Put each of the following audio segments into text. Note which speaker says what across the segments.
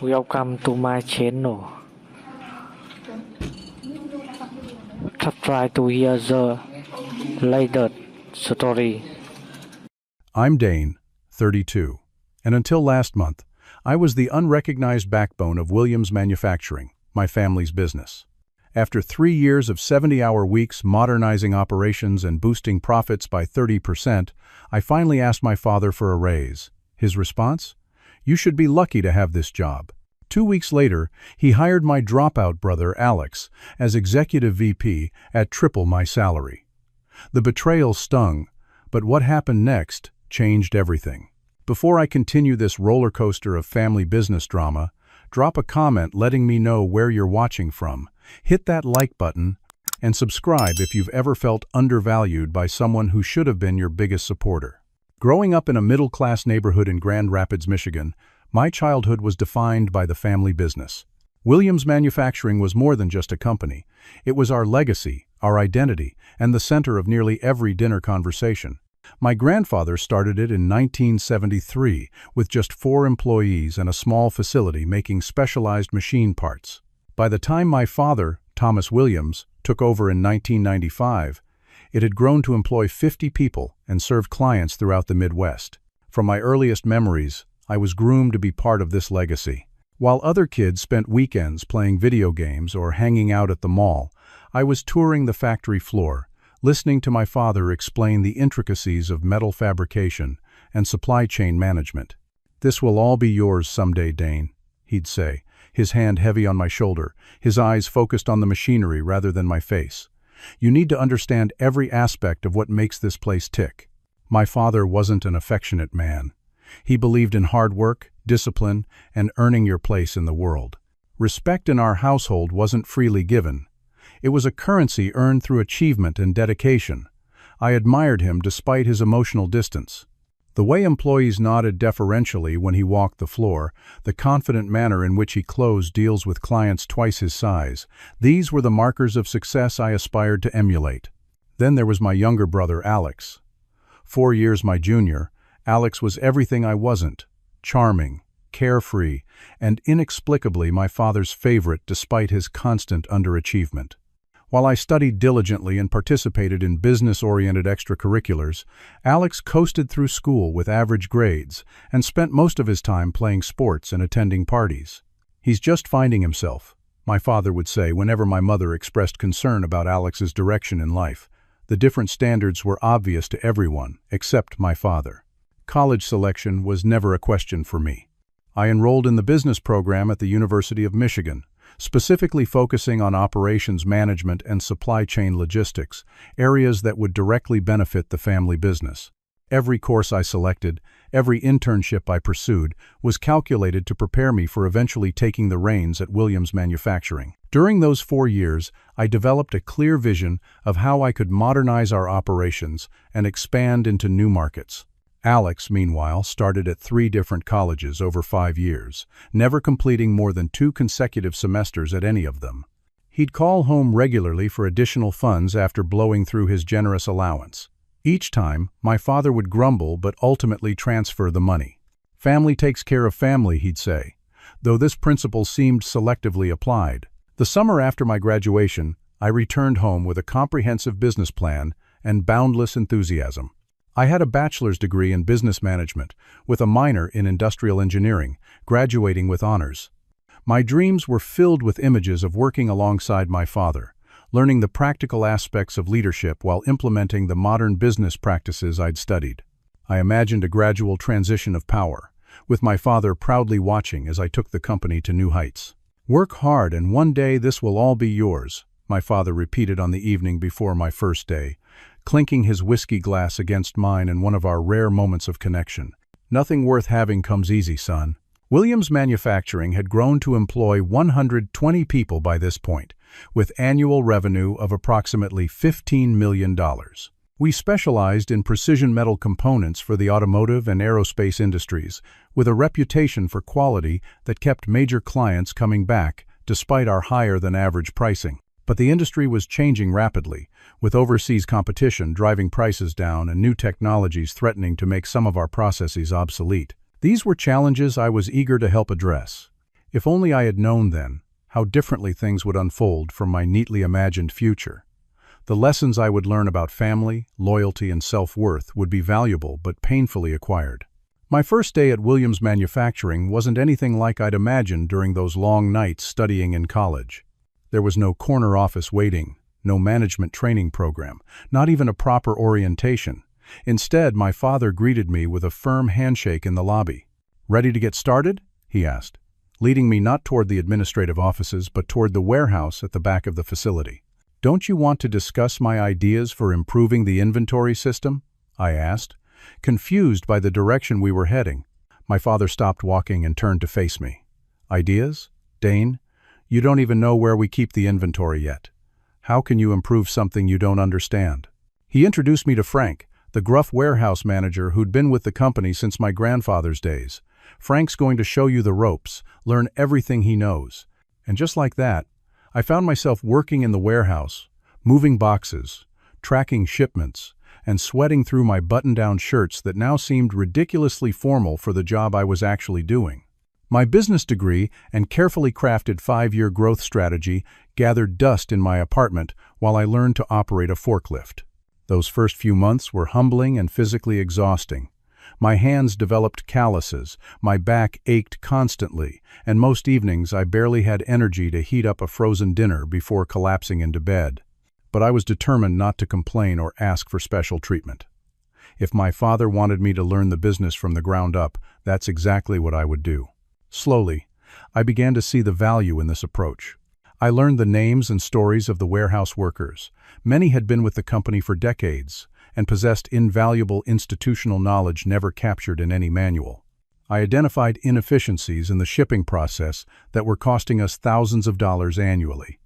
Speaker 1: Welcome to my channel. Try to hear the latest story.
Speaker 2: I'm Dane, 32, and until last month, I was the unrecognized backbone of Williams Manufacturing, my family's business. After 3 years of 70-hour weeks modernizing operations and boosting profits by 30%, I finally asked my father for a raise. His response? "You should be lucky to have this job." 2 weeks later, he hired my dropout brother, Alex, as executive VP at triple my salary. The betrayal stung, but what happened next changed everything. Before I continue this roller coaster of family business drama, drop a comment letting me know where you're watching from, hit that like button, and subscribe if you've ever felt undervalued by someone who should have been your biggest supporter. Growing up in a middle-class neighborhood in Grand Rapids, Michigan, my childhood was defined by the family business. Williams Manufacturing was more than just a company. It was our legacy, our identity, and the center of nearly every dinner conversation. My grandfather started it in 1973 with just 4 employees and a small facility making specialized machine parts. By the time my father, Thomas Williams, took over in 1995, it had grown to employ 50 people and served clients throughout the Midwest. From my earliest memories, I was groomed to be part of this legacy. While other kids spent weekends playing video games or hanging out at the mall, I was touring the factory floor, listening to my father explain the intricacies of metal fabrication and supply chain management. "This will all be yours someday, Dane," he'd say, his hand heavy on my shoulder, his eyes focused on the machinery rather than my face. "You need to understand every aspect of what makes this place tick." My father wasn't an affectionate man. He believed in hard work, discipline, and earning your place in the world. Respect in our household wasn't freely given. It was a currency earned through achievement and dedication. I admired him despite his emotional distance. The way employees nodded deferentially when he walked the floor, the confident manner in which he closed deals with clients twice his size, these were the markers of success I aspired to emulate. Then there was my younger brother, Alex. 4 years my junior, Alex was everything I wasn't: charming, carefree, and inexplicably my father's favorite despite his constant underachievement. While I studied diligently and participated in business-oriented extracurriculars, Alex coasted through school with average grades and spent most of his time playing sports and attending parties. "He's just finding himself," my father would say whenever my mother expressed concern about Alex's direction in life. The different standards were obvious to everyone, except my father. College selection was never a question for me. I enrolled in the business program at the University of Michigan, specifically focusing on operations management and supply chain logistics, areas that would directly benefit the family business. Every course I selected, every internship I pursued, was calculated to prepare me for eventually taking the reins at Williams Manufacturing. During those 4 years, I developed a clear vision of how I could modernize our operations and expand into new markets. Alex, meanwhile, started at 3 different colleges over 5 years, never completing more than 2 consecutive semesters at any of them. He'd call home regularly for additional funds after blowing through his generous allowance. Each time, my father would grumble but ultimately transfer the money. "Family takes care of family," he'd say, though this principle seemed selectively applied. The summer after my graduation, I returned home with a comprehensive business plan and boundless enthusiasm. I had a bachelor's degree in business management, with a minor in industrial engineering, graduating with honors. My dreams were filled with images of working alongside my father, learning the practical aspects of leadership while implementing the modern business practices I'd studied. I imagined a gradual transition of power, with my father proudly watching as I took the company to new heights. "Work hard and one day this will all be yours," my father repeated on the evening before my first day, clinking his whiskey glass against mine in one of our rare moments of connection. "Nothing worth having comes easy, son." Williams Manufacturing had grown to employ 120 people by this point, with annual revenue of approximately $15 million. We specialized in precision metal components for the automotive and aerospace industries, with a reputation for quality that kept major clients coming back despite our higher-than-average pricing. But the industry was changing rapidly, with overseas competition driving prices down and new technologies threatening to make some of our processes obsolete. These were challenges I was eager to help address. If only I had known then how differently things would unfold from my neatly imagined future. The lessons I would learn about family, loyalty, and self-worth would be valuable but painfully acquired. My first day at Williams Manufacturing wasn't anything like I'd imagined during those long nights studying in college. There was no corner office waiting, no management training program, not even a proper orientation. Instead, my father greeted me with a firm handshake in the lobby. "Ready to get started?" he asked, leading me not toward the administrative offices but toward the warehouse at the back of the facility. "Don't you want to discuss my ideas for improving the inventory system?" I asked, confused by the direction we were heading. My father stopped walking and turned to face me. "Ideas? Dane, you don't even know where we keep the inventory yet. How can you improve something you don't understand?" He introduced me to Frank, the gruff warehouse manager who'd been with the company since my grandfather's days. "Frank's going to show you the ropes, learn everything he knows." And just like that, I found myself working in the warehouse, moving boxes, tracking shipments, and sweating through my button-down shirts that now seemed ridiculously formal for the job I was actually doing. My business degree and carefully crafted 5-year growth strategy gathered dust in my apartment while I learned to operate a forklift. Those first few months were humbling and physically exhausting. My hands developed calluses, my back ached constantly, and most evenings I barely had energy to heat up a frozen dinner before collapsing into bed. But I was determined not to complain or ask for special treatment. If my father wanted me to learn the business from the ground up, that's exactly what I would do. Slowly, I began to see the value in this approach. I learned the names and stories of the warehouse workers. Many had been with the company for decades and possessed invaluable institutional knowledge never captured in any manual. I identified inefficiencies in the shipping process that were costing us thousands of dollars annually.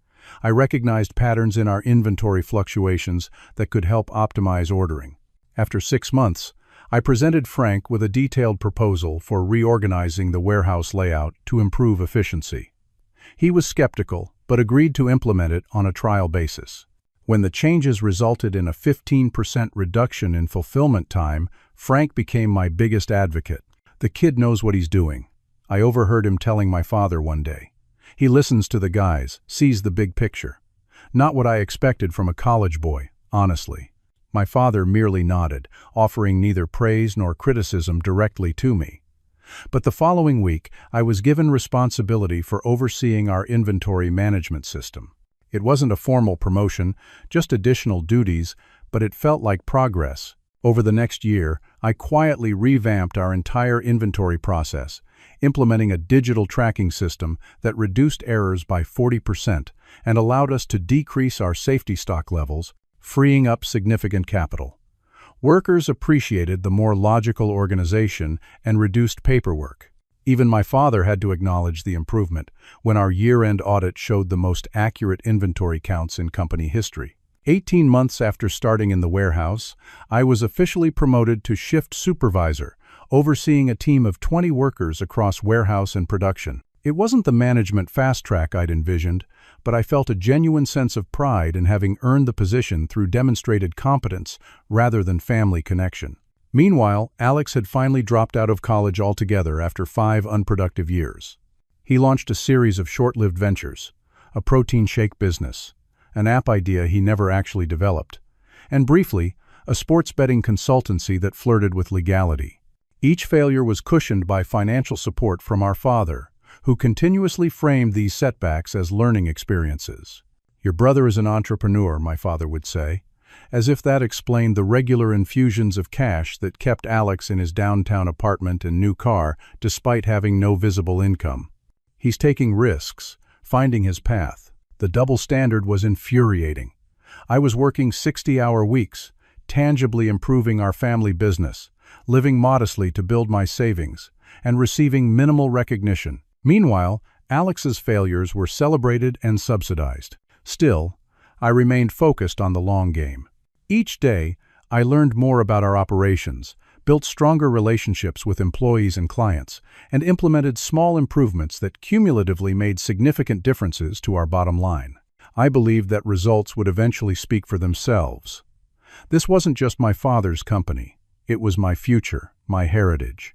Speaker 2: I recognized patterns in our inventory fluctuations that could help optimize ordering. After 6 months, I presented Frank with a detailed proposal for reorganizing the warehouse layout to improve efficiency. He was skeptical, but agreed to implement it on a trial basis. When the changes resulted in a 15% reduction in fulfillment time, Frank became my biggest advocate. "The kid knows what he's doing," I overheard him telling my father one day. "He listens to the guys, sees the big picture." Not what I expected from a college boy, honestly. My father merely nodded, offering neither praise nor criticism directly to me. But the following week, I was given responsibility for overseeing our inventory management system. It wasn't a formal promotion, just additional duties, but it felt like progress. Over the next year, I quietly revamped our entire inventory process, implementing a digital tracking system that reduced errors by 40% and allowed us to decrease our safety stock levels, freeing up significant capital. Workers appreciated the more logical organization and reduced paperwork. Even my father had to acknowledge the improvement when our year-end audit showed the most accurate inventory counts in company history. 18 months after starting in the warehouse, I was officially promoted to shift supervisor, overseeing a team of 20 workers across warehouse and production. It wasn't the management fast track I'd envisioned, but I felt a genuine sense of pride in having earned the position through demonstrated competence rather than family connection. Meanwhile, Alex had finally dropped out of college altogether after 5 unproductive years. He launched a series of short-lived ventures, a protein shake business, an app idea he never actually developed, and briefly, a sports betting consultancy that flirted with legality. Each failure was cushioned by financial support from our father, who continuously framed these setbacks as learning experiences. "Your brother is an entrepreneur," my father would say, as if that explained the regular infusions of cash that kept Alex in his downtown apartment and new car despite having no visible income. "He's taking risks, finding his path." The double standard was infuriating. I was working 60-hour weeks, tangibly improving our family business, living modestly to build my savings, and receiving minimal recognition. Meanwhile, Alex's failures were celebrated and subsidized. Still, I remained focused on the long game. Each day, I learned more about our operations, built stronger relationships with employees and clients, and implemented small improvements that cumulatively made significant differences to our bottom line. I believed that results would eventually speak for themselves. This wasn't just my father's company. It was my future, my heritage.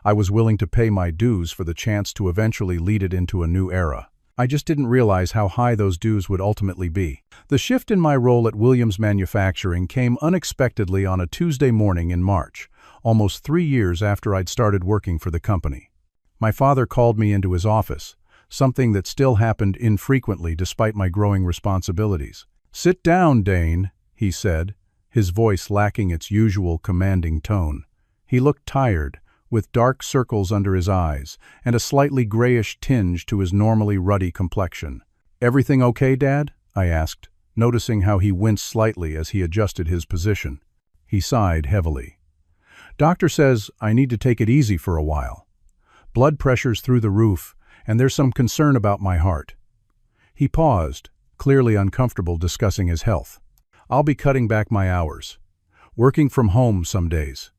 Speaker 2: I was willing to pay my dues for the chance to eventually lead it into a new era. I just didn't realize how high those dues would ultimately be. The shift in my role at Williams Manufacturing came unexpectedly on a Tuesday morning in March, almost 3 years after I'd started working for the company. My father called me into his office, something that still happened infrequently despite my growing responsibilities. "Sit down, Dane," he said, his voice lacking its usual commanding tone. He looked tired, with dark circles under his eyes and a slightly grayish tinge to his normally ruddy complexion. "Everything okay, Dad?" I asked, noticing how he winced slightly as he adjusted his position. He sighed heavily. "Doctor says I need to take it easy for a while. Blood pressure's through the roof, and there's some concern about my heart." He paused, clearly uncomfortable discussing his health. "I'll be cutting back my hours. Working from home some days."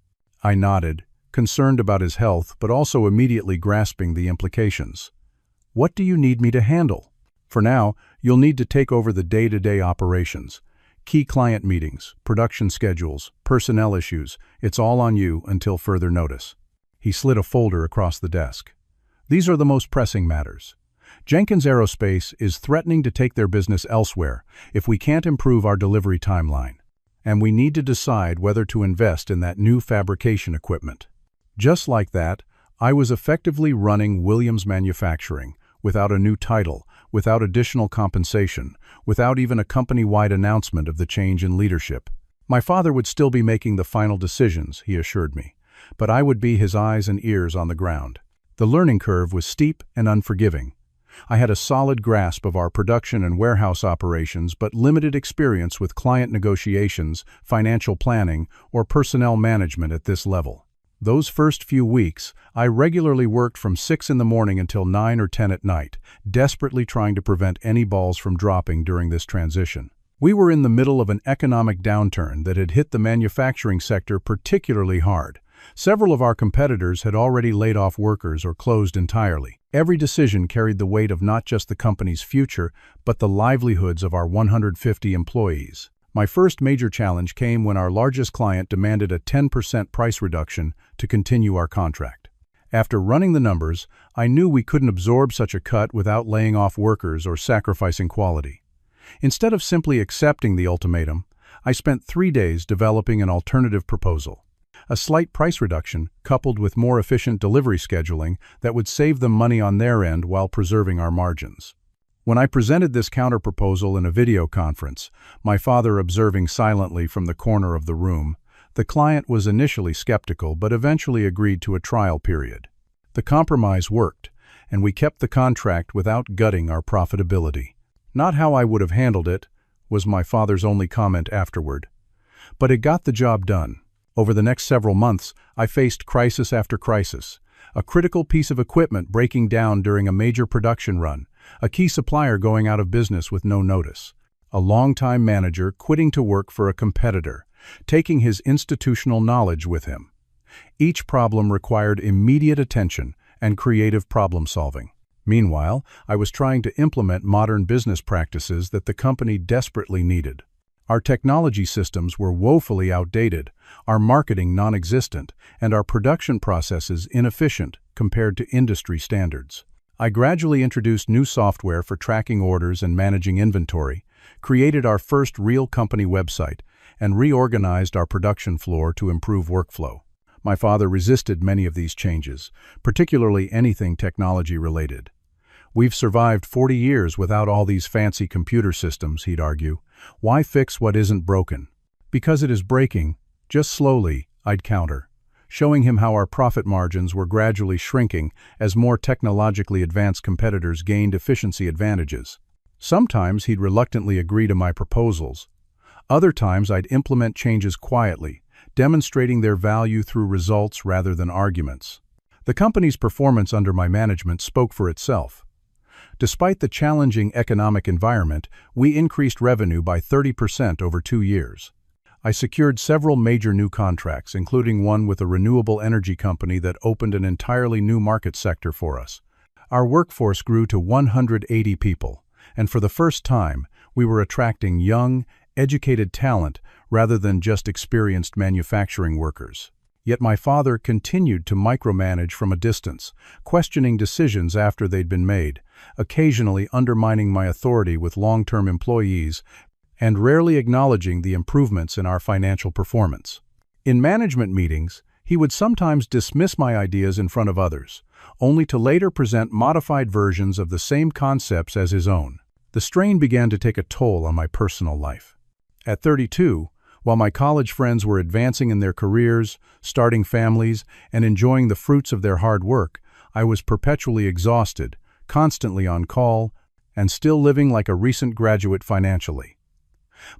Speaker 2: I nodded, concerned about his health but also immediately grasping the implications. "What do you need me to handle?" "For now, you'll need to take over the day-to-day operations. Key client meetings, production schedules, personnel issues, it's all on you until further notice." He slid a folder across the desk. "These are the most pressing matters. Jenkins Aerospace is threatening to take their business elsewhere if we can't improve our delivery timeline, and we need to decide whether to invest in that new fabrication equipment." Just like that, I was effectively running Williams Manufacturing, without a new title, without additional compensation, without even a company-wide announcement of the change in leadership. My father would still be making the final decisions, he assured me, but I would be his eyes and ears on the ground. The learning curve was steep and unforgiving. I had a solid grasp of our production and warehouse operations, but limited experience with client negotiations, financial planning, or personnel management at this level. Those first few weeks, I regularly worked from 6 in the morning until 9 or 10 at night, desperately trying to prevent any balls from dropping during this transition. We were in the middle of an economic downturn that had hit the manufacturing sector particularly hard. Several of our competitors had already laid off workers or closed entirely. Every decision carried the weight of not just the company's future, but the livelihoods of our 150 employees. My first major challenge came when our largest client demanded a 10% price reduction to continue our contract. After running the numbers, I knew we couldn't absorb such a cut without laying off workers or sacrificing quality. Instead of simply accepting the ultimatum, I spent 3 days developing an alternative proposal. A slight price reduction, coupled with more efficient delivery scheduling that would save them money on their end while preserving our margins. When I presented this counter-proposal in a video conference, my father observing silently from the corner of the room, the client was initially skeptical but eventually agreed to a trial period. The compromise worked, and we kept the contract without gutting our profitability. "Not how I would have handled it," was my father's only comment afterward. But it got the job done. Over the next several months, I faced crisis after crisis. A critical piece of equipment breaking down during a major production run, a key supplier going out of business with no notice, a longtime manager quitting to work for a competitor, taking his institutional knowledge with him. Each problem required immediate attention and creative problem-solving. Meanwhile, I was trying to implement modern business practices that the company desperately needed. Our technology systems were woefully outdated, our marketing non-existent, and our production processes inefficient compared to industry standards. I gradually introduced new software for tracking orders and managing inventory, created our first real company website, and reorganized our production floor to improve workflow. My father resisted many of these changes, particularly anything technology-related. "We've survived 40 years without all these fancy computer systems," he'd argue. "Why fix what isn't broken?" "Because it is breaking, just slowly," I'd counter, showing him how our profit margins were gradually shrinking as more technologically advanced competitors gained efficiency advantages. Sometimes he'd reluctantly agree to my proposals. Other times I'd implement changes quietly, demonstrating their value through results rather than arguments. The company's performance under my management spoke for itself. Despite the challenging economic environment, we increased revenue by 30% over 2 years. I secured several major new contracts, including one with a renewable energy company that opened an entirely new market sector for us. Our workforce grew to 180 people, and for the first time, we were attracting young, educated talent rather than just experienced manufacturing workers. Yet my father continued to micromanage from a distance, questioning decisions after they'd been made, occasionally undermining my authority with long-term employees, and rarely acknowledging the improvements in our financial performance. In management meetings, he would sometimes dismiss my ideas in front of others, only to later present modified versions of the same concepts as his own. The strain began to take a toll on my personal life. At 32, while my college friends were advancing in their careers, starting families, and enjoying the fruits of their hard work, I was perpetually exhausted, constantly on call, and still living like a recent graduate financially.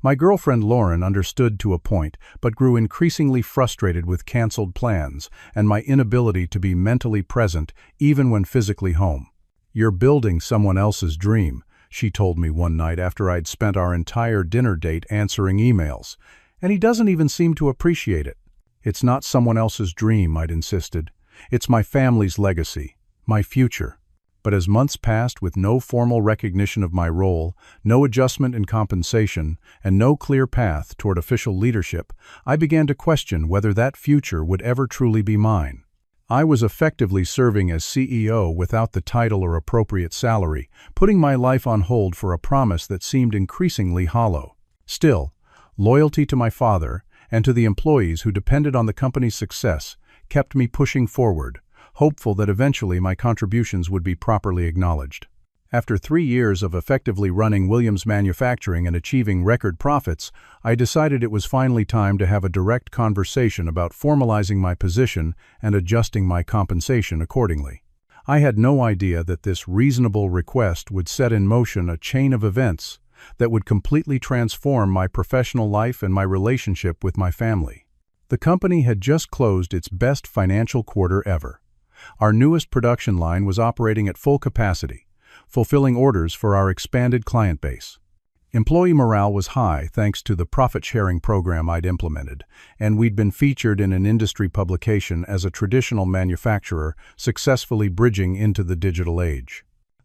Speaker 2: My girlfriend Lauren understood to a point, but grew increasingly frustrated with canceled plans and my inability to be mentally present even when physically home. "You're building someone else's dream," she told me one night after I'd spent our entire dinner date answering emails, "and he doesn't even seem to appreciate it." "It's not someone else's dream," I'd insisted. "It's my family's legacy, my future." But as months passed with no formal recognition of my role, no adjustment in compensation, and no clear path toward official leadership, I began to question whether that future would ever truly be mine. I was effectively serving as CEO without the title or appropriate salary, putting my life on hold for a promise that seemed increasingly hollow. Still, loyalty to my father and to the employees who depended on the company's success kept me pushing forward, hopeful that eventually my contributions would be properly acknowledged. After 3 years of effectively running Williams Manufacturing and achieving record profits, I decided it was finally time to have a direct conversation about formalizing my position and adjusting my compensation accordingly. I had no idea that this reasonable request would set in motion a chain of events that would completely transform my professional life and my relationship with my family. The company had just closed its best financial quarter ever. Our newest production line was operating at full capacity, fulfilling orders for our expanded client base. Employee morale was high thanks to the profit-sharing program I'd implemented, and we'd been featured in an industry publication as a traditional manufacturer successfully bridging into the digital age.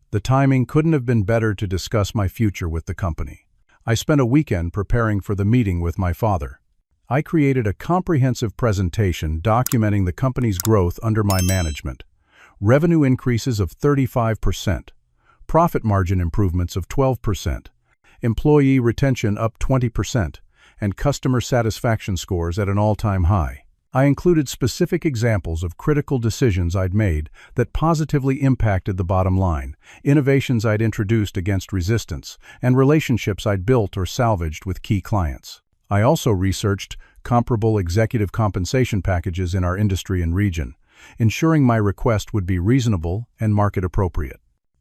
Speaker 2: The timing couldn't have been better to discuss my future with the company. I spent a weekend preparing for the meeting with my father. I created a comprehensive presentation documenting the company's growth under my management. Revenue increases of 35%, profit margin improvements of 12%, employee retention up 20%, and customer satisfaction scores at an all-time high. I included specific examples of critical decisions I'd made that positively impacted the bottom line, innovations I'd introduced against resistance, and relationships I'd built or salvaged with key clients. I also researched comparable executive compensation packages in our industry and region, ensuring my request would be reasonable and market appropriate.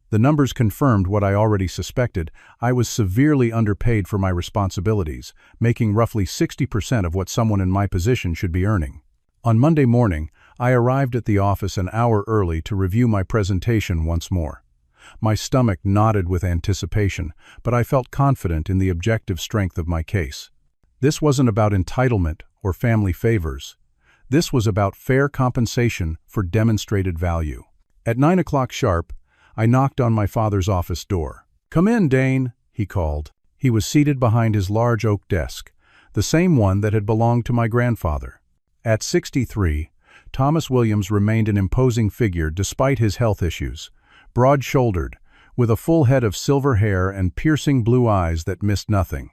Speaker 2: The numbers confirmed what I already suspected. I was severely underpaid for my responsibilities, making roughly 60% of what someone in my position should be earning. On Monday morning, I arrived at the office an hour early to review my presentation once more. My stomach knotted with anticipation, but I felt confident in the objective strength of my case. This wasn't about entitlement or family favors. This was about fair compensation for demonstrated value. At 9 o'clock sharp, I knocked on my father's office door. "Come in, Dane," he called. He was seated behind his large oak desk, the same one that had belonged to my grandfather. At 63, Thomas Williams remained an imposing figure despite his health issues, broad-shouldered, with a full head of silver hair and piercing blue eyes that missed nothing.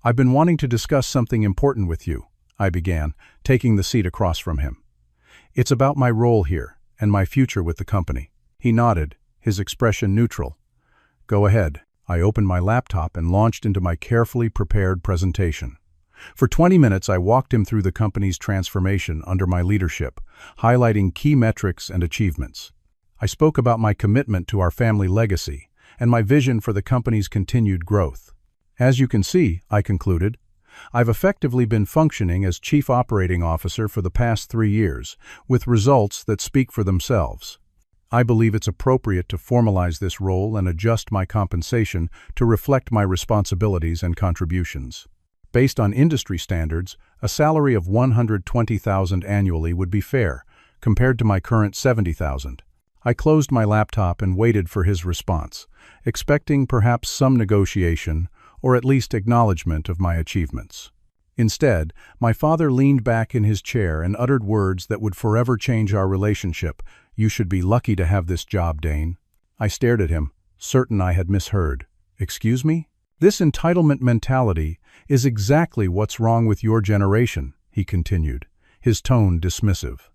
Speaker 2: "I've been wanting to discuss something important with you," I began, taking the seat across from him. "It's about my role here and my future with the company." He nodded, his expression neutral. "Go ahead." I opened my laptop and launched into my carefully prepared presentation. For 20 minutes, I walked him through the company's transformation under my leadership, highlighting key metrics and achievements. I spoke about my commitment to our family legacy and my vision for the company's continued growth. "As you can see," I concluded, "I've effectively been functioning as Chief Operating Officer for the past 3 years, with results that speak for themselves. I believe it's appropriate to formalize this role and adjust my compensation to reflect my responsibilities and contributions. Based on industry standards, a salary of $120,000 annually would be fair, compared to my current $70,000. I closed my laptop and waited for his response, expecting perhaps some negotiation or at least acknowledgement of my achievements. Instead, my father leaned back in his chair and uttered words that would forever change our relationship. "You should be lucky to have this job, Dane." I stared at him, certain I had misheard. "Excuse me?" "This entitlement mentality is exactly what's wrong with your generation," he continued, his tone dismissive.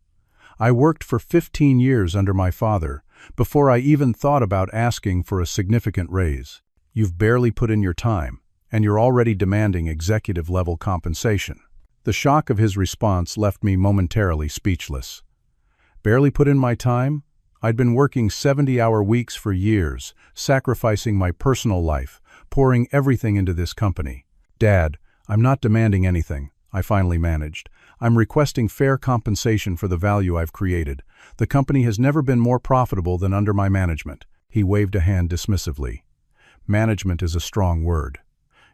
Speaker 2: "I worked for 15 years under my father, before I even thought about asking for a significant raise. You've barely put in your time, and you're already demanding executive-level compensation." The shock of his response left me momentarily speechless. Barely put in my time? I'd been working 70-hour weeks for years, sacrificing my personal life, pouring everything into this company. "Dad, I'm not demanding anything," I finally managed. "I'm requesting fair compensation for the value I've created. The company has never been more profitable than under my management." He waved a hand dismissively. "Management is a strong word.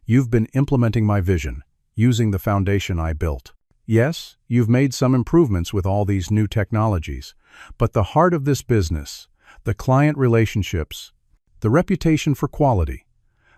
Speaker 2: You've been implementing my vision, using the foundation I built. Yes, you've made some improvements with all these new technologies, but the heart of this business, the client relationships, the reputation for quality,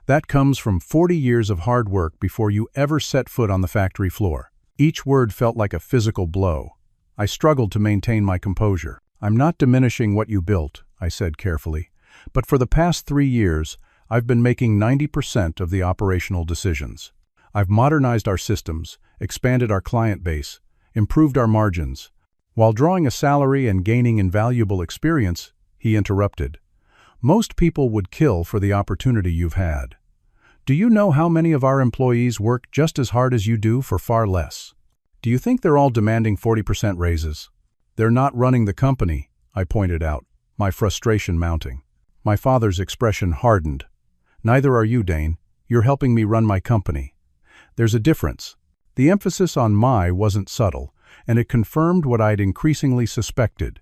Speaker 2: that comes from 40 years of hard work before you ever set foot on the factory floor." Each word felt like a physical blow. I struggled to maintain my composure. "I'm not diminishing what you built," I said carefully, "but for the past 3 years, I've been making 90% of the operational decisions. I've modernized our systems, expanded our client base, improved our margins." While drawing a salary and gaining invaluable experience, he interrupted. "Most people would kill for the opportunity you've had. Do you know how many of our employees work just as hard as you do for far less? Do you think they're all demanding 40% raises?" "They're not running the company," I pointed out, my frustration mounting. My father's expression hardened. "Neither are you, Dane. You're helping me run my company. There's a difference." The emphasis on "my" wasn't subtle, and it confirmed what I'd increasingly suspected.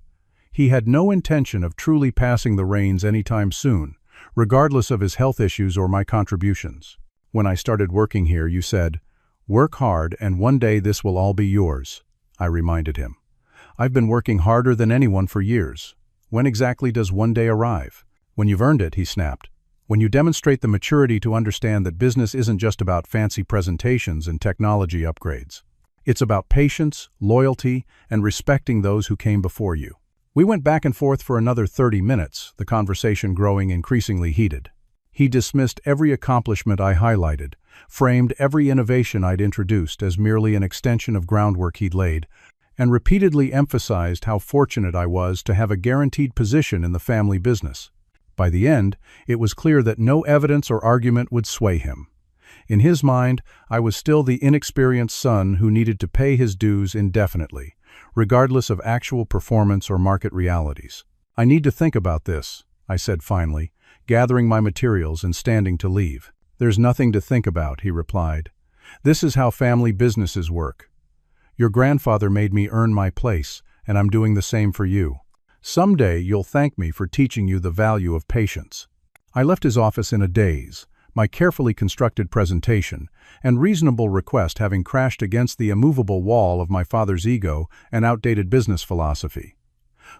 Speaker 2: He had no intention of truly passing the reins anytime soon, regardless of his health issues or my contributions. "When I started working here, you said, 'Work hard and one day this will all be yours,'" I reminded him. "I've been working harder than anyone for years. When exactly does one day arrive?" "When you've earned it," he snapped. "When you demonstrate the maturity to understand that business isn't just about fancy presentations and technology upgrades. It's about patience, loyalty, and respecting those who came before you." We went back and forth for another 30 minutes, the conversation growing increasingly heated. He dismissed every accomplishment I highlighted, framed every innovation I'd introduced as merely an extension of groundwork he'd laid, and repeatedly emphasized how fortunate I was to have a guaranteed position in the family business. By the end, it was clear that no evidence or argument would sway him. In his mind, I was still the inexperienced son who needed to pay his dues indefinitely, regardless of actual performance or market realities. "I need to think about this," I said finally, gathering my materials and standing to leave. "There's nothing to think about," he replied. "This is how family businesses work. Your grandfather made me earn my place, and I'm doing the same for you. Someday you'll thank me for teaching you the value of patience." I left his office in a daze, my carefully constructed presentation and reasonable request having crashed against the immovable wall of my father's ego and outdated business philosophy.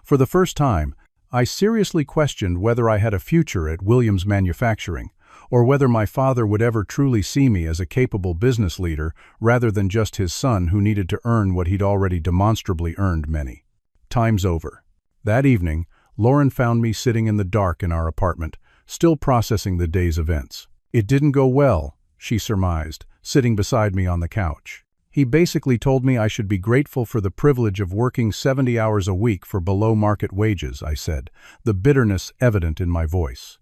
Speaker 2: For the first time, I seriously questioned whether I had a future at Williams Manufacturing, or whether my father would ever truly see me as a capable business leader rather than just his son who needed to earn what he'd already demonstrably earned many. Time's over. That evening, Lauren found me sitting in the dark in our apartment, still processing the day's events. "It didn't go well," she surmised, sitting beside me on the couch. "He basically told me I should be grateful for the privilege of working 70 hours a week for below-market wages," I said, the bitterness evident in my voice.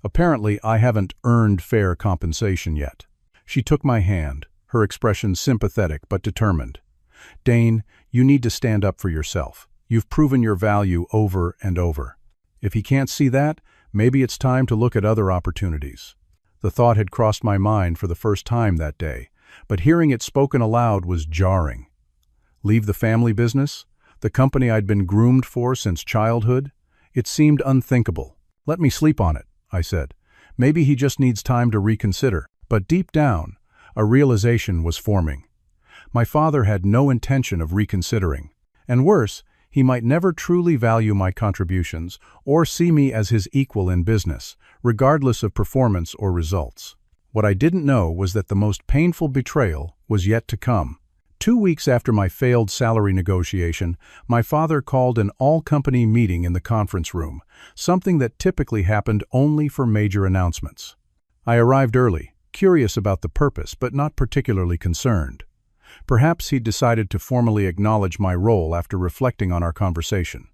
Speaker 2: "Apparently, I haven't earned fair compensation yet." She took my hand, her expression sympathetic but determined. "Dane, you need to stand up for yourself. You've proven your value over and over. If he can't see that, maybe it's time to look at other opportunities." The thought had crossed my mind for the first time that day, but hearing it spoken aloud was jarring. Leave the family business? The company I'd been groomed for since childhood? It seemed unthinkable. "Let me sleep on it," I said. "Maybe he just needs time to reconsider." But deep down, a realization was forming. My father had no intention of reconsidering. And worse, he might never truly value my contributions or see me as his equal in business, regardless of performance or results. What I didn't know was that the most painful betrayal was yet to come. 2 weeks after my failed salary negotiation, my father called an all-company meeting in the conference room, something that typically happened only for major announcements. I arrived early, curious about the purpose, but not particularly concerned. Perhaps he'd decided to formally acknowledge my role after reflecting on our conversation.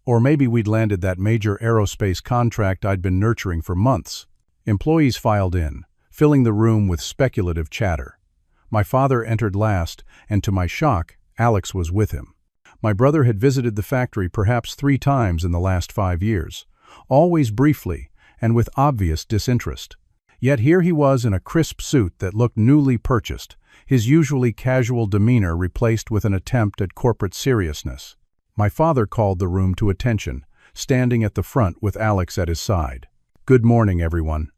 Speaker 2: Or maybe we'd landed that major aerospace contract I'd been nurturing for months. Employees filed in, filling the room with speculative chatter. My father entered last, and to my shock, Alex was with him. My brother had visited the factory perhaps 3 times in the last 5 years, always briefly and with obvious disinterest. Yet here he was in a crisp suit that looked newly purchased, his usually casual demeanor replaced with an attempt at corporate seriousness. My father called the room to attention, standing at the front with Alex at his side. "Good morning, everyone.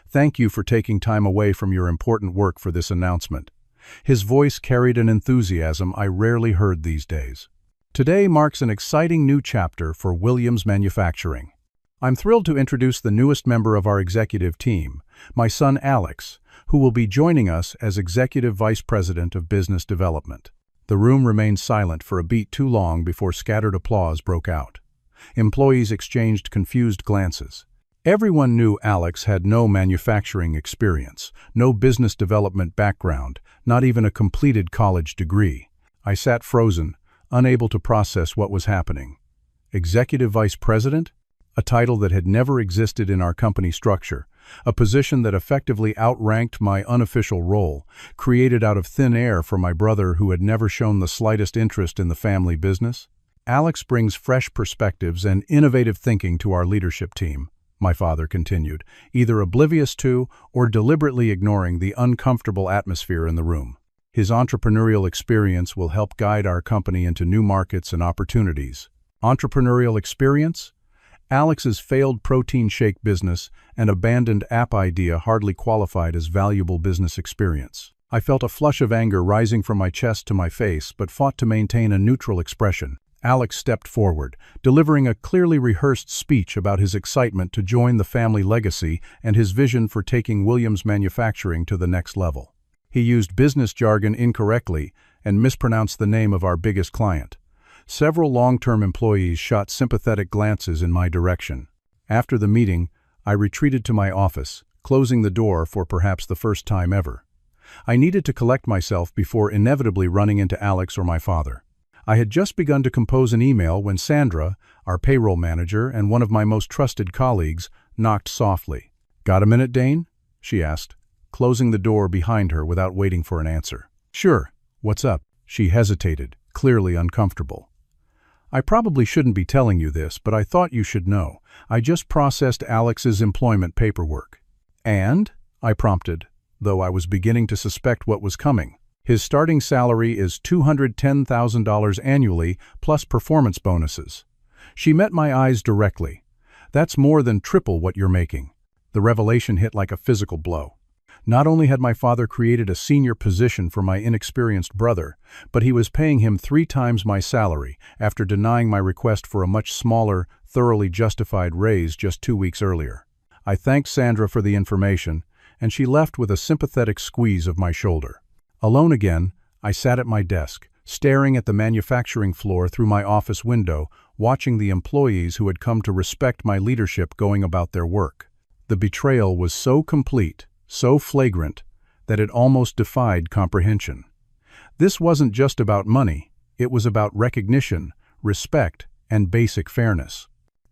Speaker 2: Thank you for taking time away from your important work for this announcement." His voice carried an enthusiasm I rarely heard these days. "Today marks an exciting new chapter for Williams Manufacturing. I'm thrilled to introduce the newest member of our executive team, my son Alex, who will be joining us as Executive Vice President of Business Development." The room remained silent for a beat too long before scattered applause broke out. Employees exchanged confused glances. Everyone knew Alex had no manufacturing experience, no business development background, not even a completed college degree. I sat frozen, unable to process what was happening. Executive Vice President? A title that had never existed in our company structure, a position that effectively outranked my unofficial role, created out of thin air for my brother who had never shown the slightest interest in the family business. "Alex brings fresh perspectives and innovative thinking to our leadership team," my father continued, either oblivious to or deliberately ignoring the uncomfortable atmosphere in the room. "His entrepreneurial experience will help guide our company into new markets and opportunities." Entrepreneurial experience? Alex's failed protein shake business and abandoned app idea hardly qualified as valuable business experience. I felt a flush of anger rising from my chest to my face, but fought to maintain a neutral expression. Alex stepped forward, delivering a clearly rehearsed speech about his excitement to join the family legacy and his vision for taking Williams Manufacturing to the next level. He used business jargon incorrectly and mispronounced the name of our biggest client. Several long-term employees shot sympathetic glances in my direction. After the meeting, I retreated to my office, closing the door for perhaps the first time ever. I needed to collect myself before inevitably running into Alex or my father. I had just begun to compose an email when Sandra, our payroll manager and one of my most trusted colleagues, knocked softly. "Got a minute, Dane?" she asked, closing the door behind her without waiting for an answer. "Sure. What's up?" She hesitated, clearly uncomfortable. "I probably shouldn't be telling you this, but I thought you should know. I just processed Alex's employment paperwork." "And?" I prompted, though I was beginning to suspect what was coming. "His starting salary is $210,000 annually, plus performance bonuses." She met my eyes directly. "That's more than triple what you're making." The revelation hit like a physical blow. Not only had my father created a senior position for my inexperienced brother, but he was paying him 3 times my salary after denying my request for a much smaller, thoroughly justified raise just 2 weeks earlier. I thanked Sandra for the information, and she left with a sympathetic squeeze of my shoulder. Alone again, I sat at my desk, staring at the manufacturing floor through my office window, watching the employees who had come to respect my leadership going about their work. The betrayal was so complete, so flagrant, that it almost defied comprehension. This wasn't just about money, it was about recognition, respect, and basic fairness.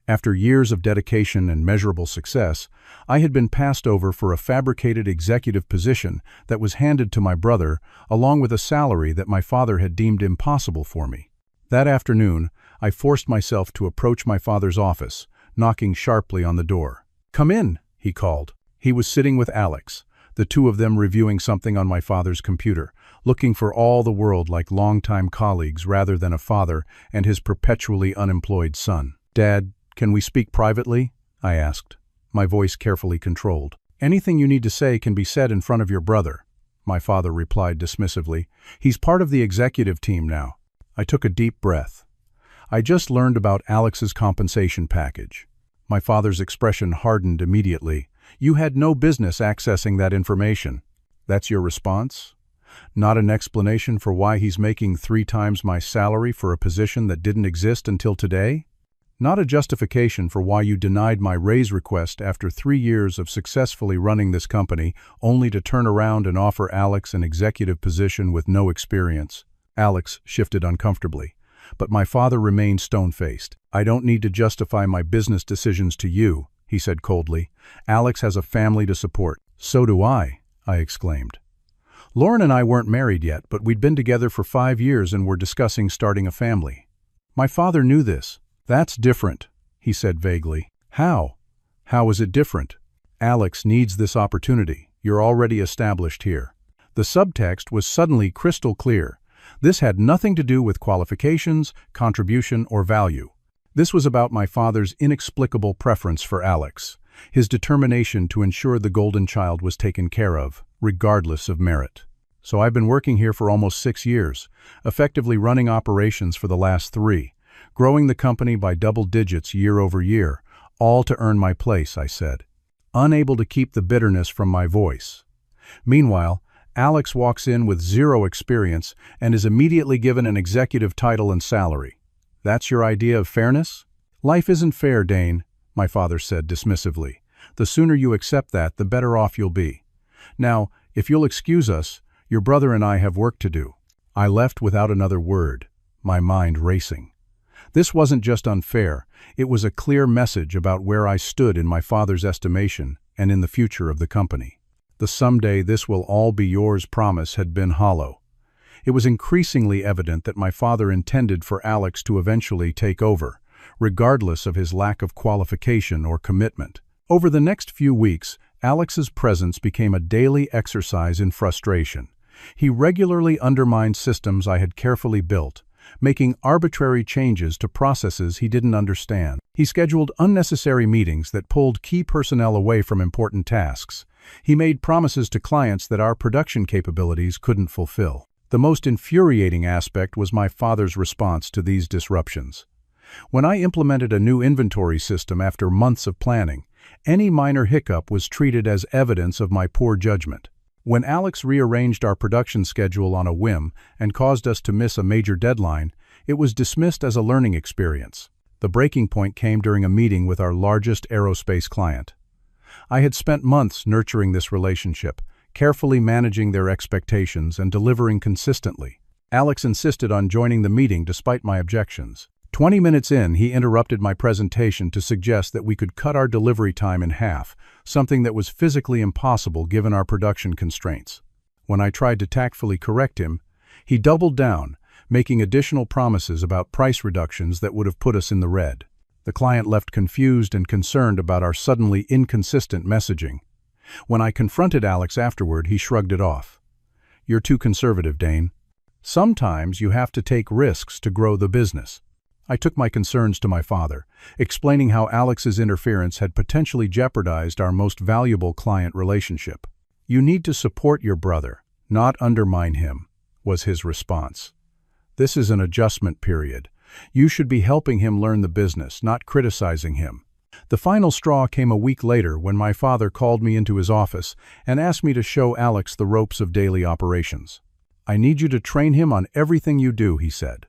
Speaker 2: After years of dedication and measurable success, I had been passed over for a fabricated executive position that was handed to my brother, along with a salary that my father had deemed impossible for me. That afternoon, I forced myself to approach my father's office, knocking sharply on the door. "Come in," he called. He was sitting with Alex, the two of them reviewing something on my father's computer, looking for all the world like longtime colleagues rather than a father and his perpetually unemployed son. "Dad, can we speak privately?" I asked, my voice carefully controlled. "Anything you need to say can be said in front of your brother," my father replied dismissively. "He's part of the executive team now." I took a deep breath. I just learned about Alex's compensation package. My father's expression hardened immediately. "You had no business accessing that information." "That's your response?" Not an explanation for why he's making 3 times my salary for a position that didn't exist until today? Not a justification for why you denied my raise request after 3 years of successfully running this company, only to turn around and offer Alex an executive position with no experience. Alex shifted uncomfortably, but my father remained stone-faced. I don't need to justify my business decisions to you, he said coldly. Alex has a family to support. So do I exclaimed. Lauren and I weren't married yet, but we'd been together for 5 years and were discussing starting a family. My father knew this. That's different, he said vaguely. How? How is it different? Alex needs this opportunity. You're already established here. The subtext was suddenly crystal clear. This had nothing to do with qualifications, contribution, or value. This was about my father's inexplicable preference for Alex, his determination to ensure the golden child was taken care of, regardless of merit. So I've been working here for almost 6 years, effectively running operations for the last 3, growing the company by double digits year over year, all to earn my place, I said, unable to keep the bitterness from my voice. Meanwhile, Alex walks in with 0 experience and is immediately given an executive title and salary. That's your idea of fairness? Life isn't fair, Dane, my father said dismissively. The sooner you accept that, the better off you'll be. Now, if you'll excuse us, your brother and I have work to do. I left without another word, my mind racing. This wasn't just unfair, it was a clear message about where I stood in my father's estimation and in the future of the company. The "someday this will all be yours" promise had been hollow. It was increasingly evident that my father intended for Alex to eventually take over, regardless of his lack of qualification or commitment. Over the next few weeks, Alex's presence became a daily exercise in frustration. He regularly undermined systems I had carefully built, making arbitrary changes to processes he didn't understand. He scheduled unnecessary meetings that pulled key personnel away from important tasks. He made promises to clients that our production capabilities couldn't fulfill. The most infuriating aspect was my father's response to these disruptions. When I implemented a new inventory system after months of planning, any minor hiccup was treated as evidence of my poor judgment. When Alex rearranged our production schedule on a whim and caused us to miss a major deadline, it was dismissed as a learning experience. The breaking point came during a meeting with our largest aerospace client. I had spent months nurturing this relationship, carefully managing their expectations and delivering consistently. Alex insisted on joining the meeting despite my objections. 20 minutes in, he interrupted my presentation to suggest that we could cut our delivery time in half, something that was physically impossible given our production constraints. When I tried to tactfully correct him, he doubled down, making additional promises about price reductions that would have put us in the red. The client left confused and concerned about our suddenly inconsistent messaging. When I confronted Alex afterward, he shrugged it off. "You're too conservative, Dane. Sometimes you have to take risks to grow the business." I took my concerns to my father, explaining how Alex's interference had potentially jeopardized our most valuable client relationship. "You need to support your brother, not undermine him," was his response. "This is an adjustment period. You should be helping him learn the business, not criticizing him." The final straw came a week later when my father called me into his office and asked me to show Alex the ropes of daily operations. "I need you to train him on everything you do," he said.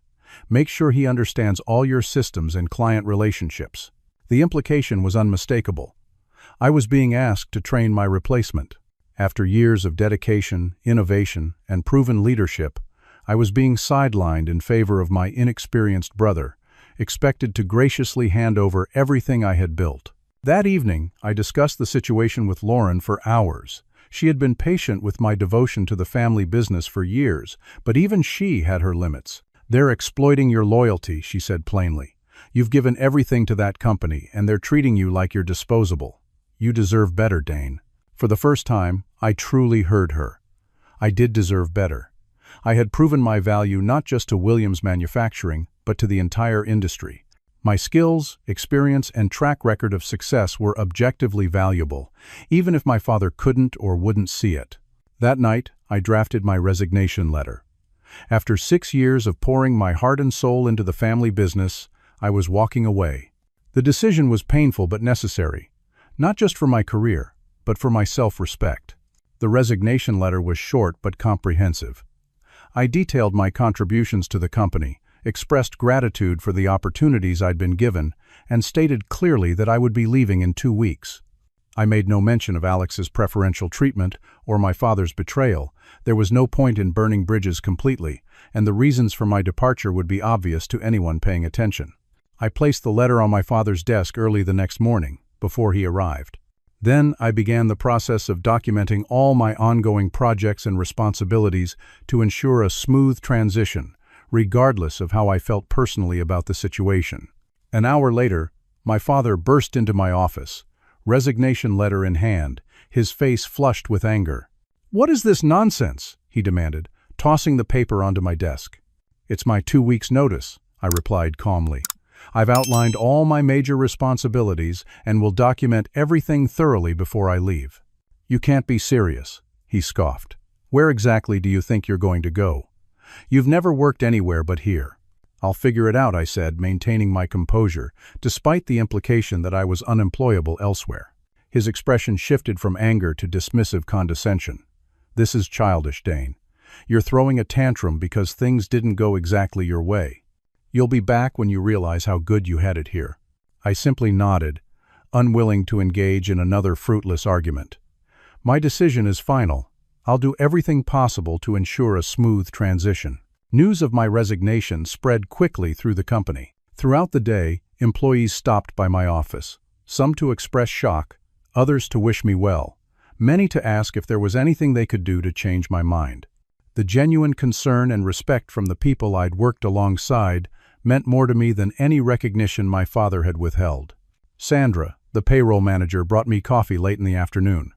Speaker 2: "Make sure he understands all your systems and client relationships." The implication was unmistakable. I was being asked to train my replacement. After years of dedication, innovation, and proven leadership, I was being sidelined in favor of my inexperienced brother, expected to graciously hand over everything I had built. That evening, I discussed the situation with Lauren for hours. She had been patient with my devotion to the family business for years, but even she had her limits. "They're exploiting your loyalty," she said plainly. "You've given everything to that company, and they're treating you like you're disposable. You deserve better, Dane." For the first time, I truly heard her. I did deserve better. I had proven my value not just to Williams Manufacturing, but to the entire industry. My skills, experience, and track record of success were objectively valuable, even if my father couldn't or wouldn't see it. That night, I drafted my resignation letter. After 6 years of pouring my heart and soul into the family business, I was walking away. The decision was painful but necessary, not just for my career, but for my self-respect. The resignation letter was short but comprehensive. I detailed my contributions to the company, expressed gratitude for the opportunities I'd been given, and stated clearly that I would be leaving in 2 weeks. I made no mention of Alex's preferential treatment or my father's betrayal. There was no point in burning bridges completely, and the reasons for my departure would be obvious to anyone paying attention. I placed the letter on my father's desk early the next morning, before he arrived. Then I began the process of documenting all my ongoing projects and responsibilities to ensure a smooth transition, regardless of how I felt personally about the situation. An hour later, my father burst into my office, resignation letter in hand, his face flushed with anger. "What is this nonsense?" he demanded, tossing the paper onto my desk. "It's my 2 weeks' notice," I replied calmly. "I've outlined all my major responsibilities and will document everything thoroughly before I leave." "You can't be serious," he scoffed. "Where exactly do you think you're going to go? You've never worked anywhere but here." "I'll figure it out," I said, maintaining my composure, despite the implication that I was unemployable elsewhere. His expression shifted from anger to dismissive condescension. "This is childish, Dane. You're throwing a tantrum because things didn't go exactly your way. You'll be back when you realize how good you had it here." I simply nodded, unwilling to engage in another fruitless argument. "My decision is final. I'll do everything possible to ensure a smooth transition." News of my resignation spread quickly through the company. Throughout the day, employees stopped by my office, some to express shock, others to wish me well, many to ask if there was anything they could do to change my mind. The genuine concern and respect from the people I'd worked alongside meant more to me than any recognition my father had withheld. Sandra, the payroll manager, brought me coffee late in the afternoon.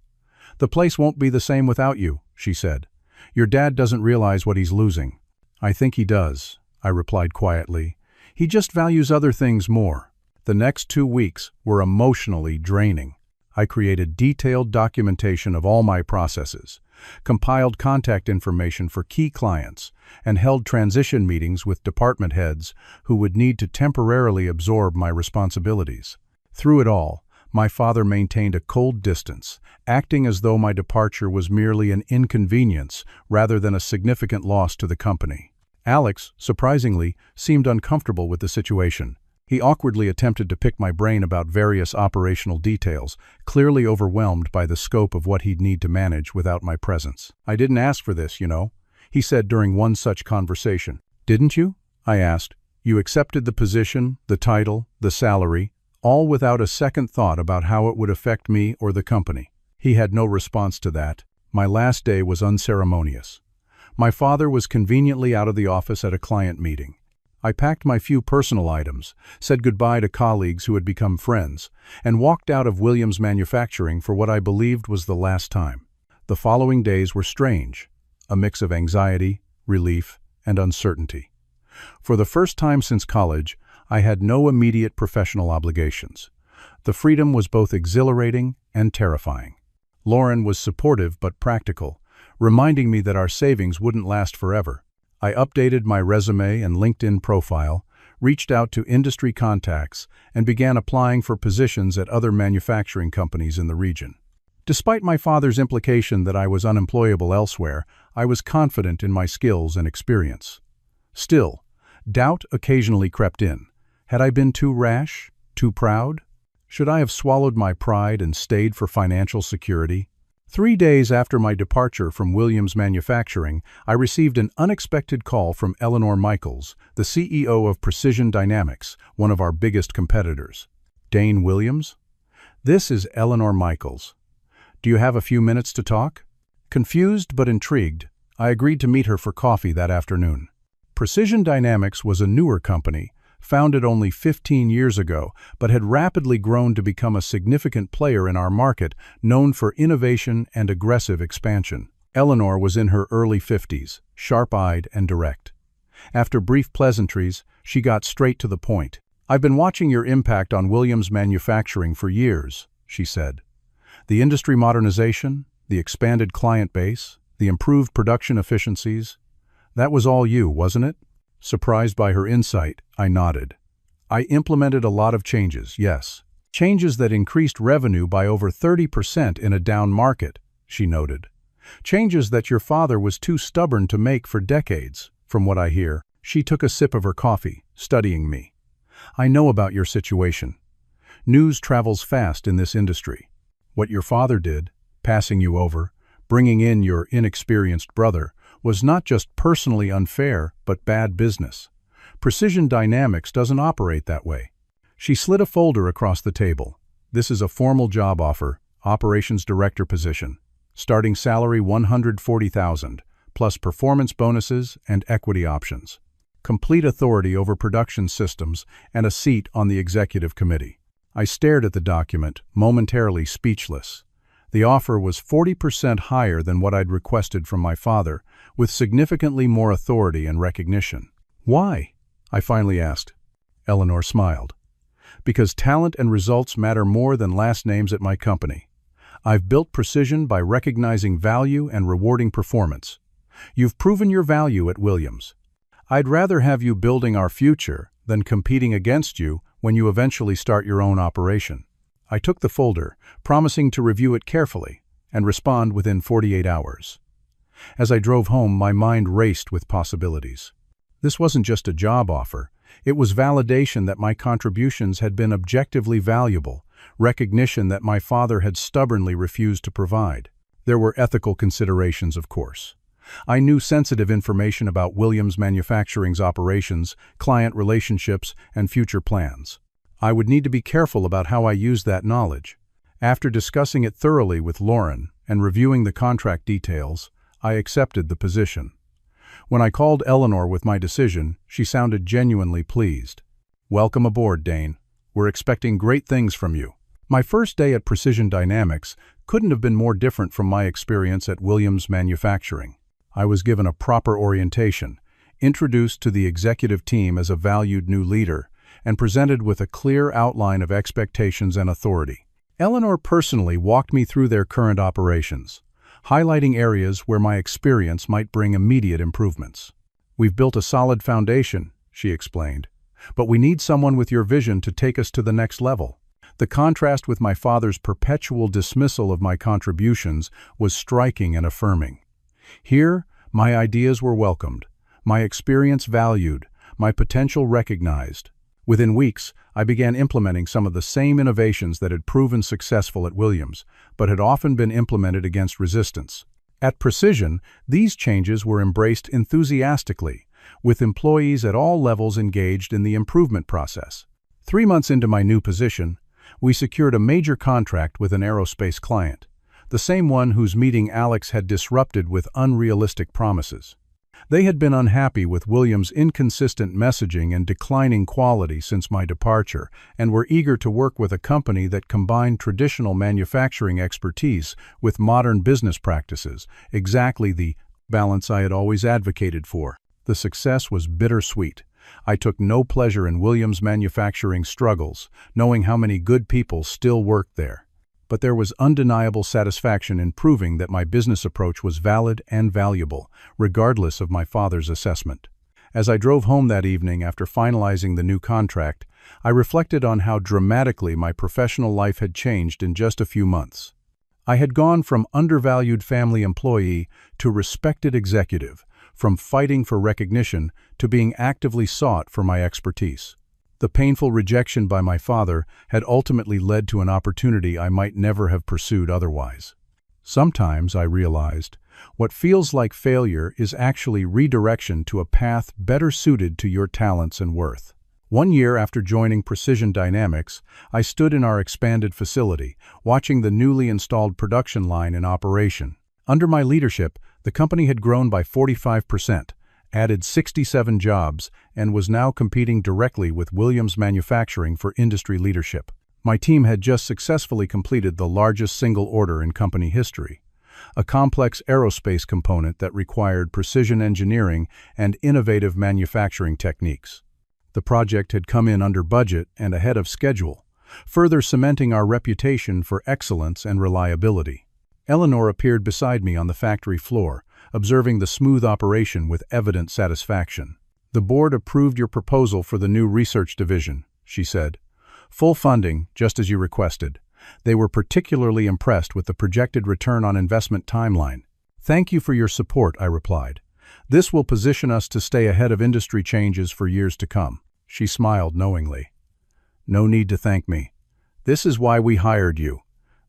Speaker 2: "The place won't be the same without you," she said. "Your dad doesn't realize what he's losing." "I think he does," I replied quietly. "He just values other things more." The next 2 weeks were emotionally draining. I created detailed documentation of all my processes, compiled contact information for key clients, and held transition meetings with department heads who would need to temporarily absorb my responsibilities. Through it all, my father maintained a cold distance, acting as though my departure was merely an inconvenience rather than a significant loss to the company. Alex, surprisingly, seemed uncomfortable with the situation. He awkwardly attempted to pick my brain about various operational details, clearly overwhelmed by the scope of what he'd need to manage without my presence. "I didn't ask for this, you know," he said during one such conversation. "Didn't you?" I asked. "You accepted the position, the title, the salary, all without a second thought about how it would affect me or the company." He had no response to that. My last day was unceremonious. My father was conveniently out of the office at a client meeting. I packed my few personal items, said goodbye to colleagues who had become friends, and walked out of Williams Manufacturing for what I believed was the last time. The following days were strange, a mix of anxiety, relief, and uncertainty. For the first time since college, I had no immediate professional obligations. The freedom was both exhilarating and terrifying. Lauren was supportive but practical, reminding me that our savings wouldn't last forever. I updated my resume and LinkedIn profile, reached out to industry contacts, and began applying for positions at other manufacturing companies in the region. Despite my father's implication that I was unemployable elsewhere, I was confident in my skills and experience. Still, doubt occasionally crept in. Had I been too rash? Too proud? Should I have swallowed my pride and stayed for financial security? 3 days after my departure from Williams Manufacturing, I received an unexpected call from Eleanor Michaels, the CEO of Precision Dynamics, one of our biggest competitors. "Dane Williams?" "This is Eleanor Michaels. Do you have a few minutes to talk?" Confused but intrigued, I agreed to meet her for coffee that afternoon. Precision Dynamics was a newer company, founded only 15 years ago, but had rapidly grown to become a significant player in our market, known for innovation and aggressive expansion. Eleanor was in her early 50s, sharp-eyed and direct. After brief pleasantries, she got straight to the point. "I've been watching your impact on Williams Manufacturing for years," she said. "The industry modernization, the expanded client base, the improved production efficiencies. That was all you, wasn't it?" Surprised by her insight, I nodded. "I implemented a lot of changes, yes. Changes that increased revenue by over 30% in a down market," she noted. Changes that your father was too stubborn to make for decades, from what I hear. She took a sip of her coffee, studying me. I know about your situation. News travels fast in this industry. What your father did, passing you over, bringing in your inexperienced brother, was not just personally unfair, but bad business. Precision Dynamics doesn't operate that way. She slid a folder across the table. This is a formal job offer, operations director position. Starting salary $140,000, plus performance bonuses and equity options. Complete authority over production systems and a seat on the executive committee. I stared at the document, momentarily speechless. The offer was 40% higher than what I'd requested from my father, with significantly more authority and recognition. Why? I finally asked. Eleanor smiled. Because talent and results matter more than last names at my company. I've built precision by recognizing value and rewarding performance. You've proven your value at Williams. I'd rather have you building our future than competing against you when you eventually start your own operation. I took the folder, promising to review it carefully and respond within 48 hours. As I drove home, my mind raced with possibilities. This wasn't just a job offer. It was validation that my contributions had been objectively valuable, recognition that my father had stubbornly refused to provide. There were ethical considerations, of course. I knew sensitive information about Williams Manufacturing's operations, client relationships, and future plans. I would need to be careful about how I used that knowledge. After discussing it thoroughly with Lauren and reviewing the contract details, I accepted the position. When I called Eleanor with my decision, she sounded genuinely pleased. "Welcome aboard, Dane. We're expecting great things from you." My first day at Precision Dynamics couldn't have been more different from my experience at Williams Manufacturing. I was given a proper orientation, introduced to the executive team as a valued new leader, and presented with a clear outline of expectations and authority. Eleanor personally walked me through their current operations, highlighting areas where my experience might bring immediate improvements. "We've built a solid foundation," she explained, "but we need someone with your vision to take us to the next level." The contrast with my father's perpetual dismissal of my contributions was striking and affirming. Here, my ideas were welcomed, my experience valued, my potential recognized. Within weeks, I began implementing some of the same innovations that had proven successful at Williams, but had often been implemented against resistance. At Precision, these changes were embraced enthusiastically, with employees at all levels engaged in the improvement process. 3 months into my new position, we secured a major contract with an aerospace client, the same one whose meeting Alex had disrupted with unrealistic promises. They had been unhappy with Williams' inconsistent messaging and declining quality since my departure, and were eager to work with a company that combined traditional manufacturing expertise with modern business practices, exactly the balance I had always advocated for. The success was bittersweet. I took no pleasure in Williams Manufacturing's struggles, knowing how many good people still worked there. But there was undeniable satisfaction in proving that my business approach was valid and valuable, regardless of my father's assessment. As I drove home that evening after finalizing the new contract, I reflected on how dramatically my professional life had changed in just a few months. I had gone from undervalued family employee to respected executive, from fighting for recognition to being actively sought for my expertise. The painful rejection by my father had ultimately led to an opportunity I might never have pursued otherwise. Sometimes, I realized, what feels like failure is actually redirection to a path better suited to your talents and worth. 1 year after joining Precision Dynamics, I stood in our expanded facility, watching the newly installed production line in operation. Under my leadership, the company had grown by 45%, added 67 jobs, and was now competing directly with Williams Manufacturing for industry leadership. My team had just successfully completed the largest single order in company history, a complex aerospace component that required precision engineering and innovative manufacturing techniques. The project had come in under budget and ahead of schedule, further cementing our reputation for excellence and reliability. Eleanor appeared beside me on the factory floor, observing the smooth operation with evident satisfaction. "The board approved your proposal for the new research division," she said. "Full funding, just as you requested. They were particularly impressed with the projected return on investment timeline. "Thank you for your support," I replied. "This will position us to stay ahead of industry changes for years to come." She smiled knowingly. "No need to thank me. This is why we hired you.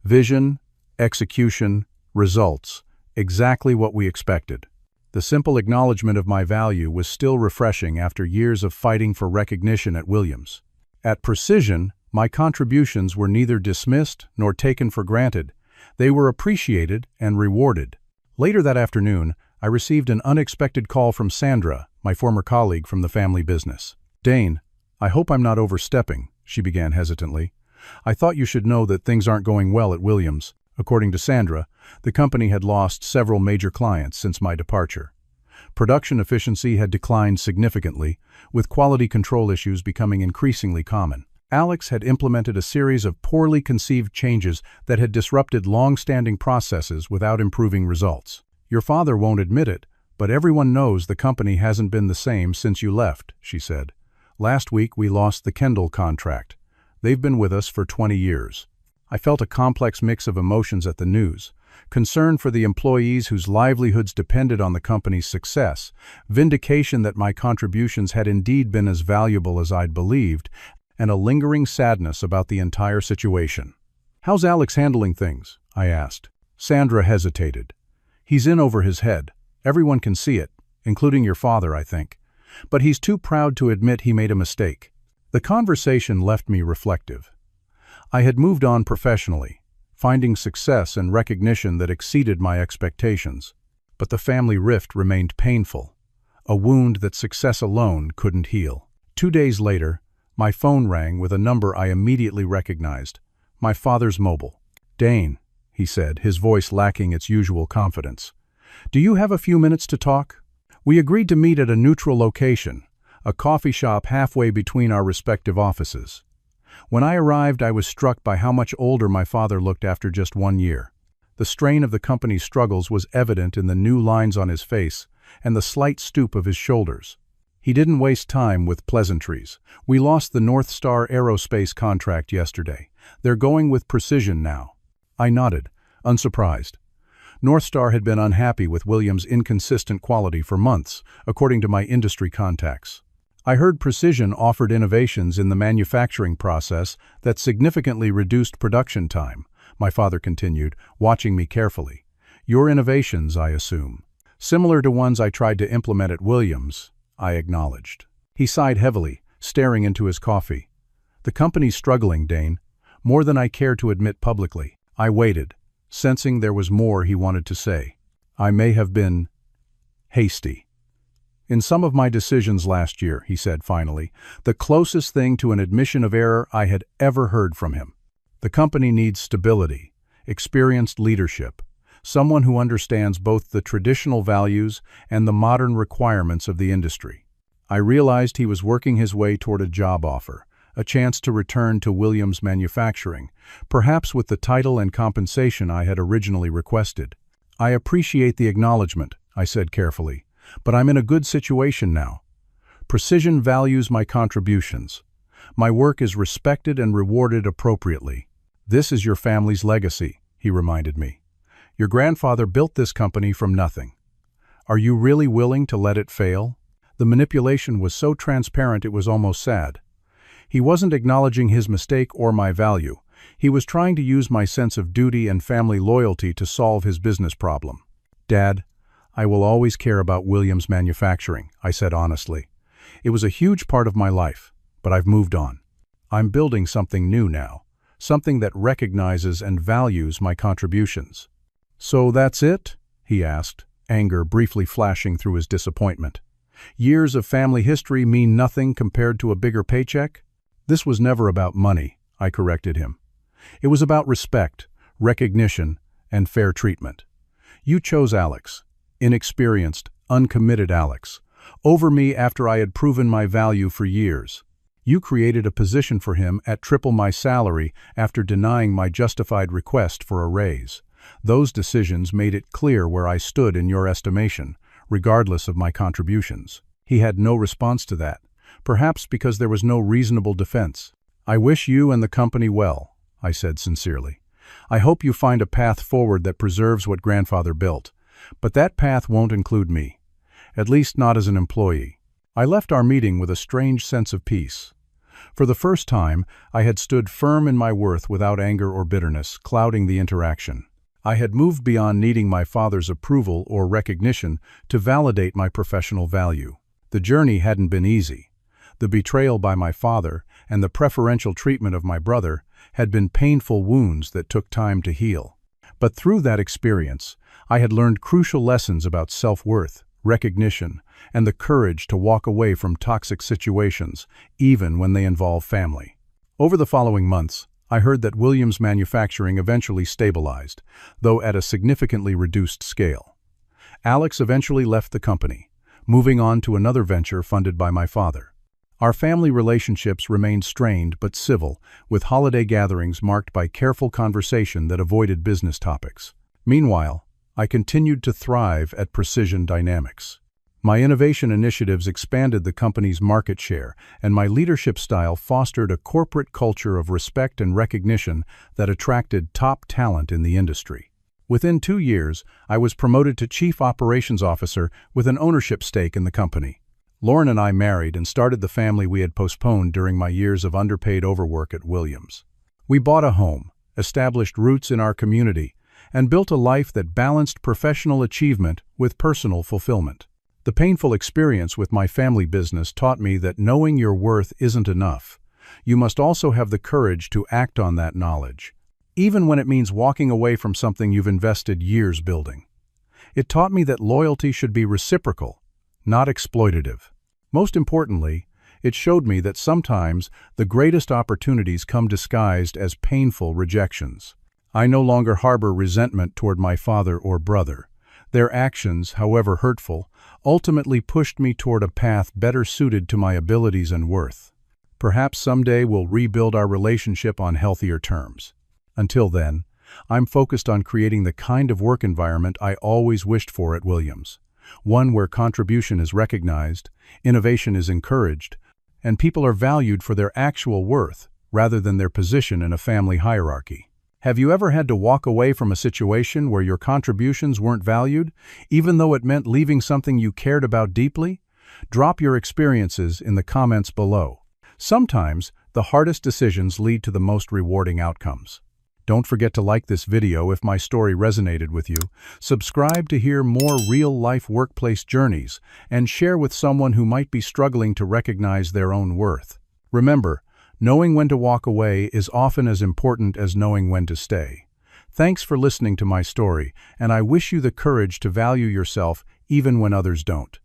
Speaker 2: Vision, execution, results. Exactly what we expected." The simple acknowledgement of my value was still refreshing after years of fighting for recognition at Williams. At Precision, my contributions were neither dismissed nor taken for granted. They were appreciated and rewarded. Later that afternoon, I received an unexpected call from Sandra, my former colleague from the family business. "Dane, I hope I'm not overstepping," she began hesitantly. "I thought you should know that things aren't going well at Williams." According to Sandra, the company had lost several major clients since my departure. Production efficiency had declined significantly, with quality control issues becoming increasingly common. Alex had implemented a series of poorly conceived changes that had disrupted long-standing processes without improving results. "Your father won't admit it, but everyone knows the company hasn't been the same since you left," she said. "Last week we lost the Kendall contract. They've been with us for 20 years. I felt a complex mix of emotions at the news: concern for the employees whose livelihoods depended on the company's success, vindication that my contributions had indeed been as valuable as I'd believed, and a lingering sadness about the entire situation. "How's Alex handling things?" I asked. Sandra hesitated. "He's in over his head. Everyone can see it, including your father, I think. But he's too proud to admit he made a mistake." The conversation left me reflective. I had moved on professionally, finding success and recognition that exceeded my expectations. But the family rift remained painful, a wound that success alone couldn't heal. 2 days later, my phone rang with a number I immediately recognized: my father's mobile. "Dane," he said, his voice lacking its usual confidence. "Do you have a few minutes to talk? We agreed to meet at a neutral location, a coffee shop halfway between our respective offices." When I arrived, I was struck by how much older my father looked after just 1 year. The strain of the company's struggles was evident in the new lines on his face and the slight stoop of his shoulders. He didn't waste time with pleasantries. "We lost the North Star Aerospace contract yesterday. They're going with Precision now." I nodded, unsurprised. North Star had been unhappy with Williams' inconsistent quality for months, according to my industry contacts. "I heard Precision offered innovations in the manufacturing process that significantly reduced production time," my father continued, watching me carefully. "Your innovations, I assume." "Similar to ones I tried to implement at Williams," I acknowledged. He sighed heavily, staring into his coffee. "The company's struggling, Dane, more than I care to admit publicly." I waited, sensing there was more he wanted to say. "I may have been hasty in some of my decisions last year," he said finally, the closest thing to an admission of error I had ever heard from him. "The company needs stability, experienced leadership, someone who understands both the traditional values and the modern requirements of the industry." I realized he was working his way toward a job offer, a chance to return to Williams Manufacturing, perhaps with the title and compensation I had originally requested. "I appreciate the acknowledgement," I said carefully, "but I'm in a good situation now. Precision values my contributions. My work is respected and rewarded appropriately." "This is your family's legacy," he reminded me. "Your grandfather built this company from nothing. Are you really willing to let it fail?" The manipulation was so transparent it was almost sad. He wasn't acknowledging his mistake or my value. He was trying to use my sense of duty and family loyalty to solve his business problem. "Dad, I will always care about Williams Manufacturing," I said honestly. "It was a huge part of my life, but I've moved on. I'm building something new now, something that recognizes and values my contributions." "So that's it?" he asked, anger briefly flashing through his disappointment. "Years of family history mean nothing compared to a bigger paycheck?" "This was never about money," I corrected him. "It was about respect, recognition, and fair treatment. You chose Alex, inexperienced, uncommitted Alex, over me after I had proven my value for years. You created a position for him at triple my salary after denying my justified request for a raise. Those decisions made it clear where I stood in your estimation, regardless of my contributions." He had no response to that, perhaps because there was no reasonable defense. "I wish you and the company well," I said sincerely. "I hope you find a path forward that preserves what grandfather built. But that path won't include me, at least not as an employee. I left our meeting with a strange sense of peace. For the first time, I had stood firm in my worth without anger or bitterness clouding the interaction. I had moved beyond needing my father's approval or recognition to validate my professional value. The journey hadn't been easy. The betrayal by my father and the preferential treatment of my brother had been painful wounds that took time to heal. But through that experience, I had learned crucial lessons about self-worth, recognition, and the courage to walk away from toxic situations, even when they involve family. Over the following months, I heard that Williams Manufacturing eventually stabilized, though at a significantly reduced scale. Alex eventually left the company, moving on to another venture funded by my father. Our family relationships remained strained but civil, with holiday gatherings marked by careful conversation that avoided business topics. Meanwhile, I continued to thrive at Precision Dynamics. My innovation initiatives expanded the company's market share, and my leadership style fostered a corporate culture of respect and recognition that attracted top talent in the industry. Within 2 years, I was promoted to Chief Operations Officer with an ownership stake in the company. Lauren and I married and started the family we had postponed during my years of underpaid overwork at Williams. We bought a home, established roots in our community, and built a life that balanced professional achievement with personal fulfillment. The painful experience with my family business taught me that knowing your worth isn't enough. You must also have the courage to act on that knowledge, even when it means walking away from something you've invested years building. It taught me that loyalty should be reciprocal, not exploitative. Most importantly, it showed me that sometimes the greatest opportunities come disguised as painful rejections. I no longer harbor resentment toward my father or brother. Their actions, however hurtful, ultimately pushed me toward a path better suited to my abilities and worth. Perhaps someday we'll rebuild our relationship on healthier terms. Until then, I'm focused on creating the kind of work environment I always wished for at Williams. One where contribution is recognized, innovation is encouraged, and people are valued for their actual worth rather than their position in a family hierarchy. Have you ever had to walk away from a situation where your contributions weren't valued, even though it meant leaving something you cared about deeply? Drop your experiences in the comments below. Sometimes, the hardest decisions lead to the most rewarding outcomes. Don't forget to like this video if my story resonated with you, subscribe to hear more real-life workplace journeys, and share with someone who might be struggling to recognize their own worth. Remember, knowing when to walk away is often as important as knowing when to stay. Thanks for listening to my story, and I wish you the courage to value yourself even when others don't.